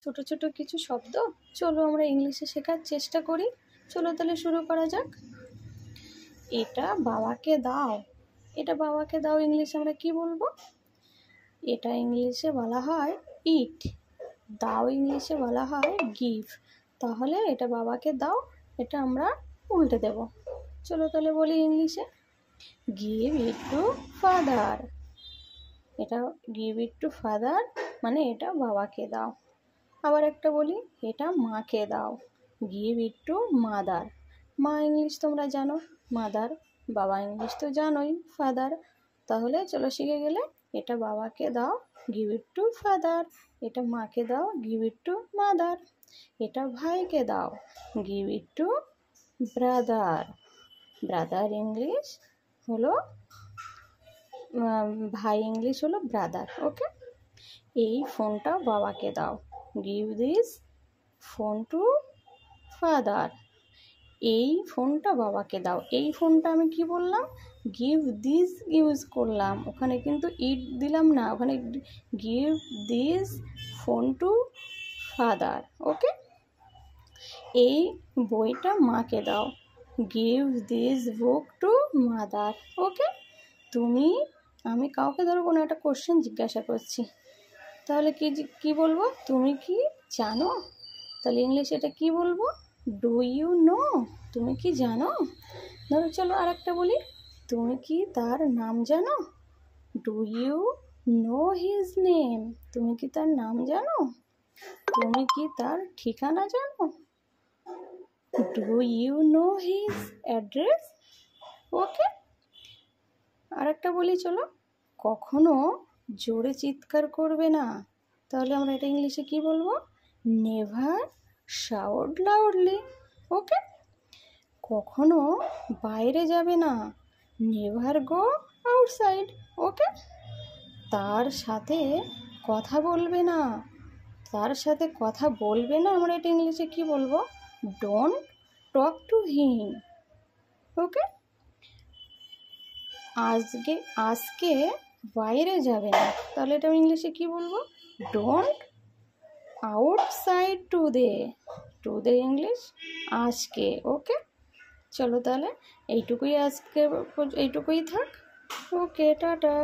ছোট ছোট কিছু শব্দ। চলো আমরা ইংলিশে শেখার চেষ্টা করি। চলো তাহলে শুরু করা যাক। এটা বাবাকে দাও। এটা বাবাকে দাও ইংলিশে আমরা কি বলবো? এটা ইংলিশে বলা হয় ইট। দাও ইংলিশে বলা হয় গিভ। তাহলে এটা বাবাকে দাও, এটা আমরা উল্টে দেব। চলো তাহলে বলি ইংলিশে, গিভ ইট টু ফাদার। এটা গিভ ইট টু ফাদার মানে এটা বাবাকে দাও। আবার একটা বলি, এটা মাকে দাও, গিভ ইট টু মাদার। মা ইংলিশ তোমরা জানো মাদার, বাবা ইংলিশ তো জানোই ফাদার। তাহলে চলো শিখে গেলে, এটা বাবাকে দাও, গিভ ইট টু ফাদার। এটা মাকে দাও, গিভ ইট টু মাদার। এটা ভাইকে দাও, give it to brother. Brother English হলো ভাই, ইংলিশ হলো ব্রাদার। ওকে। এই ফোনটা বাবাকে দাও, give this phone to father. এই ফোনটা বাবাকে দাও, এই ফোনটা আমি কি বললাম, গিভ দিস ইউজ করলাম, ওখানে কিন্তু ইট দিলাম না, ওখানে give this phone to father. Okay. এই বইটা মাকে দাও, give this book to mother. Okay. আমি কাউকে ধরো কোনো একটা কোশ্চেন জিজ্ঞাসা করছি, তাহলে কি বলবো, তুমি কি জানো? তাহলে ইংলিশে এটা কি বলবো, ডু ইউ নো। তুমি কি জানো? ধরো চলো আর একটা বলি, তুমি কি তার নাম জানো? Do you know his name. তুমি কি তার নাম জানো? তুমি কি তার ঠিকানা জানো? Do you know his address. Okay. আর একটা বলি চলো, কখনো জোরে চিৎকার করবে না। তাহলে আমরা এটা ইংলিশে কি বলবো, নেভার শাউট লাউডলি। ওকে। কখনো বাইরে যাবে না, নেভার গো আউটসাইড। ওকে। তার সাথে কথা বলবে না, তার সাথে কথা বলবে না, আমরা এটা ইংলিশে কি বলবো, ডোন্ট টক টু হিম। ওকে। আজকে বাইরে যাবে না, তাহলে এটা ইংলিশে কি বলবো, don't outside today. Today English আজকে। ওকে। চলো তাহলে এইটুকুই থাক। ওকে, টাটা।